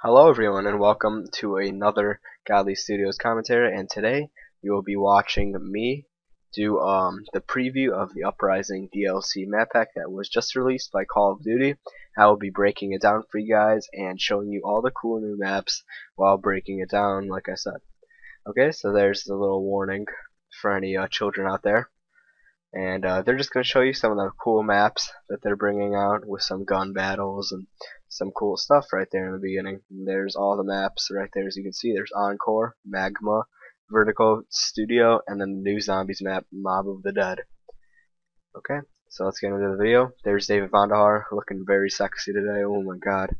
Hello everyone and welcome to another Godly Studios commentary, and today you will be watching me do the preview of the Uprising DLC map pack that was just released by Call of Duty. I will be breaking it down for you guys and showing you all the cool new maps while breaking it down like I said. Okay, so there's the little warning for any children out there. And they're just going to show you some of the cool maps that they're bringing out with some gun battles and some cool stuff right there in the beginning. And there's all the maps right there, as you can see. There's Encore, Magma, Vertical, Studio, and then the new Zombies map, Mob of the Dead. Okay, so let's get into the video. There's David Vandahar looking very sexy today. Oh my god.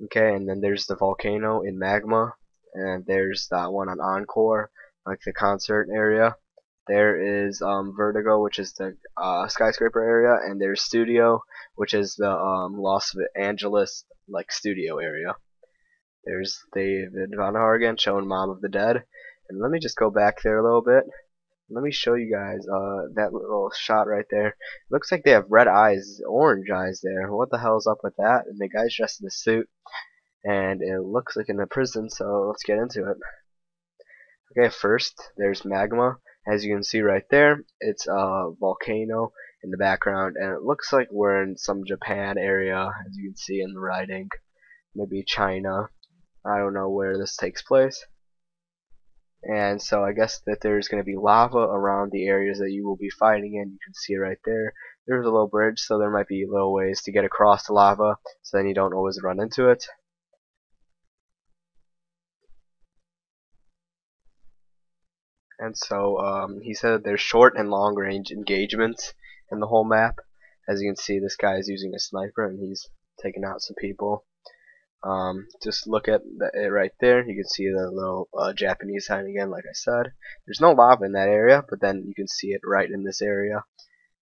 Okay, and then there's the volcano in Magma, and there's that one on Encore, like the concert area. There is Vertigo, which is the skyscraper area, and there's Studio, which is the Los Angeles like studio area. There's David Von Hargan showing Mom of the Dead, and let me just go back there a little bit. Let me show you guys that little shot right there. It looks like they have red eyes, orange eyes there. What the hell's up with that? And the guy's dressed in a suit, and it looks like in a prison. So let's get into it. Okay, first there's Magma. As you can see right there, it's a volcano in the background, and it looks like we're in some Japan area, as you can see in the writing. Maybe China. I don't know where this takes place. And so I guess that there's going to be lava around the areas that you will be fighting in. You can see right there. There's a little bridge, so there might be little ways to get across the lava, so then you don't always run into it. And so he said that there's short and long range engagements in the whole map. As you can see, this guy is using a sniper and he's taking out some people. Just look at it right there. You can see the little Japanese sign again, like I said. There's no lava in that area, but then you can see it right in this area.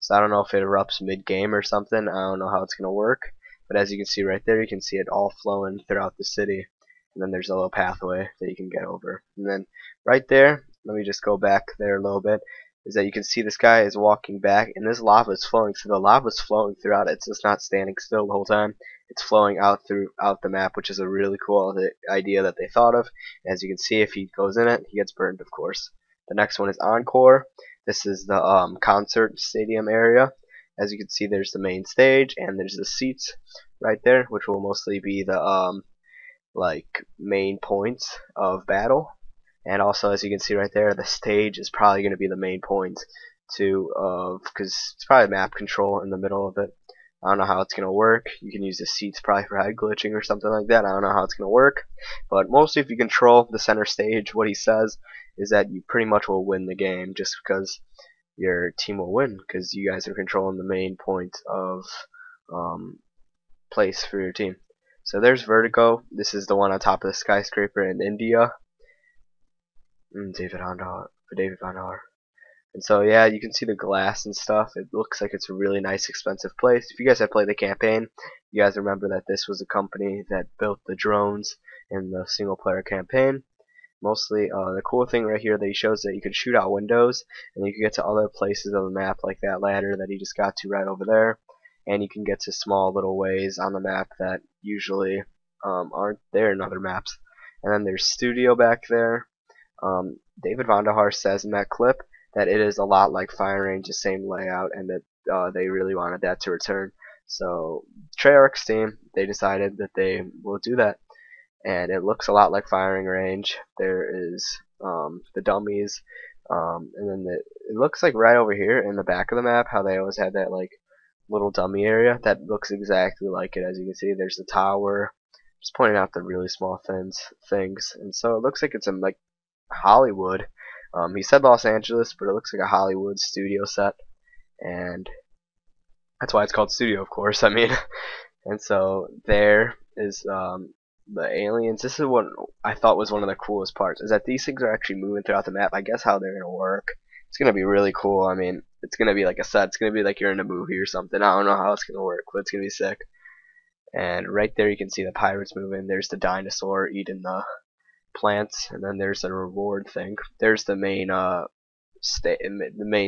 So I don't know if it erupts mid-game or something. I don't know how it's going to work. But as you can see right there, you can see it all flowing throughout the city. And then there's a little pathway that you can get over. And then right there, let me just go back there a little bit, is that you can see this guy is walking back, and this lava is flowing. So the lava is flowing throughout it. It's just not standing still the whole time. It's flowing out throughout the map, which is a really cool idea that they thought of. As you can see, if he goes in it, he gets burned, of course. The next one is Encore. This is the concert stadium area. As you can see, there's the main stage, and there's the seats right there, which will mostly be the like main points of battle. And also, as you can see right there, the stage is probably going to be the main point because it's probably map control in the middle of it. I don't know how it's going to work. You can use the seats probably for head glitching or something like that. I don't know how it's going to work. But mostly if you control the center stage, what he says is that you pretty much will win the game just because your team will win because you guys are controlling the main point of place for your team. So there's Vertigo. This is the one on top of the skyscraper in India. David Vandahar. And so yeah, you can see the glass and stuff. It looks like it's a really nice, expensive place. If you guys have played the campaign, you guys remember that this was a company that built the drones in the single-player campaign. Mostly, the cool thing right here that he shows that you can shoot out windows, and you can get to other places of the map, like that ladder that he just got to right over there. And you can get to small little ways on the map that usually aren't there in other maps. And then there's Studio back there. David Vandahar says in that clip that it is a lot like Fire Range, the same layout, and that they really wanted that to return. So Treyarch's team, they decided that they will do that, and it looks a lot like Firing Range. There is the dummies, and then it looks like right over here in the back of the map how they always had that like little dummy area that looks exactly like it. As you can see, there's the tower. Just pointing out the really small things, and so it looks like it's in like Hollywood. He said Los Angeles, but it looks like a Hollywood studio set, and that's why it's called Studio, of course. I mean, and so there is the aliens. This is what I thought was one of the coolest parts, is that these things are actually moving throughout the map. I guess how they're gonna work. It's gonna be really cool. I mean, it's gonna be like a set. It's gonna be like you're in a movie or something. I don't know how it's gonna work, but it's gonna be sick. And right there, you can see the pirates moving. There's the dinosaur eating the plants, and then there's a reward thing. There's the main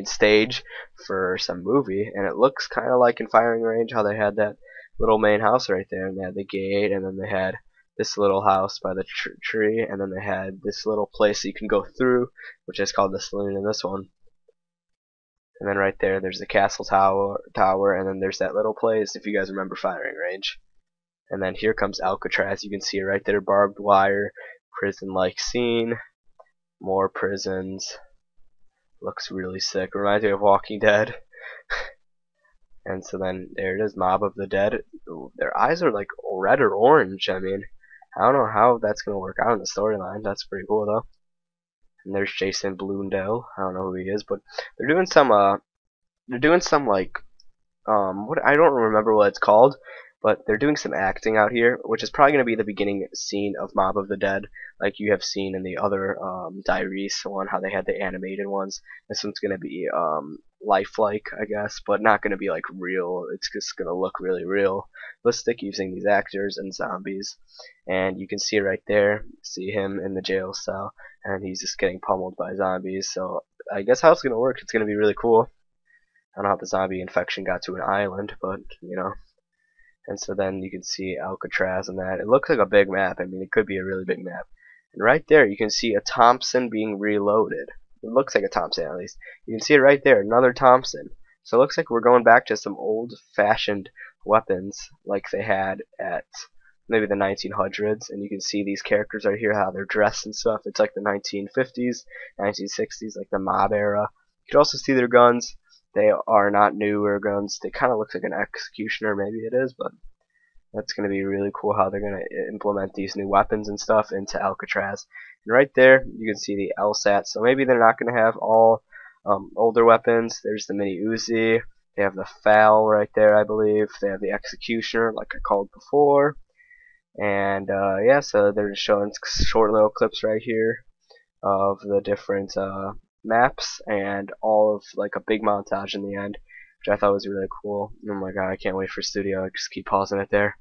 stage for some movie, and it looks kind of like in Firing Range how they had that little main house right there, and they had the gate, and then they had this little house by the tree, and then they had this little place that you can go through, which is called the saloon in this one. And then right there, there's the castle tower, and then there's that little place, if you guys remember, firing range. And then here comes Alcatraz. You can see it right there, barbed wire, prison-like scene, more prisons. Looks really sick. Reminds me of Walking Dead. And so then there it is, Mob of the Dead. Ooh, their eyes are like red or orange. I mean, I don't know how that's gonna work out in the storyline. That's pretty cool though. And there's Jason Blundell. I don't know who he is, but they're doing some like what, I don't remember what it's called, but they're doing some acting out here, which is probably going to be the beginning scene of Mob of the Dead, like you have seen in the other Diaries one, how they had the animated ones. This one's going to be lifelike, I guess, but not going to be like real. It's just going to look really realistic using these actors and zombies. And you can see right there, see him in the jail cell, and he's just getting pummeled by zombies. So I guess how it's going to work, it's going to be really cool. I don't know how the zombie infection got to an island, but you know. And so then you can see Alcatraz and that. It looks like a big map. I mean, it could be a really big map. And right there, you can see a Thompson being reloaded. It looks like a Thompson, at least. You can see it right there, another Thompson. So it looks like we're going back to some old-fashioned weapons like they had at maybe the 1900s. And you can see these characters right here, how they're dressed and stuff. It's like the 1950s, 1960s, like the mob era. You can also see their guns. They are not newer guns. They kind of look like an executioner, maybe it is, but that's going to be really cool how they're going to implement these new weapons and stuff into Alcatraz. And right there, you can see the LSAT. So maybe they're not going to have all older weapons. There's the mini Uzi. They have the FAL right there, I believe. They have the executioner, like I called before. And yeah, so they're just showing short little clips right here of the different maps, and all of like a big montage in the end, which I thought was really cool. Oh my god, I can't wait for Studio. I just keep pausing it there.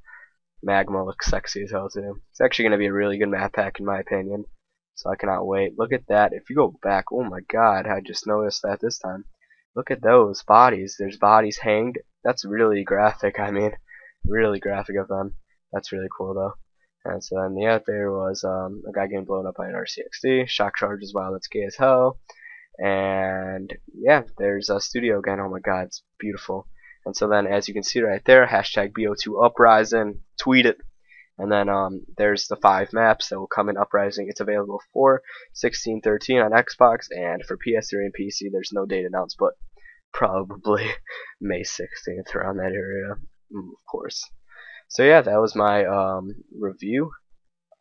Magma looks sexy as hell too. It's actually going to be a really good map pack in my opinion, so I cannot wait. Look at that. If you go back, oh my god, I just noticed that this time. Look at those bodies. There's bodies hanged. That's really graphic. I mean, really graphic of them. That's really cool though. And so then yeah, there was a guy getting blown up by an RCXD. Shock charges. Wow, that's gay as hell. And yeah, there's a Studio again. Oh my god, it's beautiful. And so then, as you can see right there, hashtag BO2 Uprising, tweet it. And then there's the 5 maps that will come in Uprising. It's available for 16/13 on Xbox, and for PS3 and PC, there's no date announced, but probably May 16th, around that area, of course. So yeah, that was my review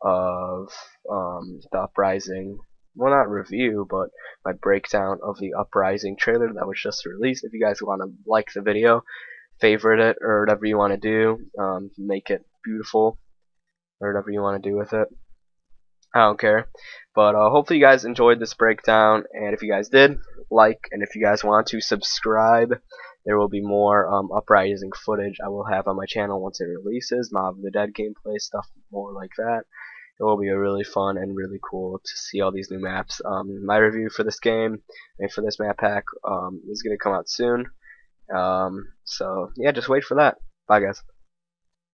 of the Uprising. Well, not review, but my breakdown of the Uprising trailer that was just released. If you guys want to like the video, favorite it, or whatever you want to do, make it beautiful, or whatever you want to do with it. I don't care. But hopefully you guys enjoyed this breakdown, and if you guys did, like, and if you guys want to subscribe, there will be more Uprising footage I will have on my channel once it releases, Mob of the Dead gameplay, stuff more like that. It will be a really fun and really cool to see all these new maps. My review for this game and for this map pack is going to come out soon. So yeah, just wait for that. Bye guys.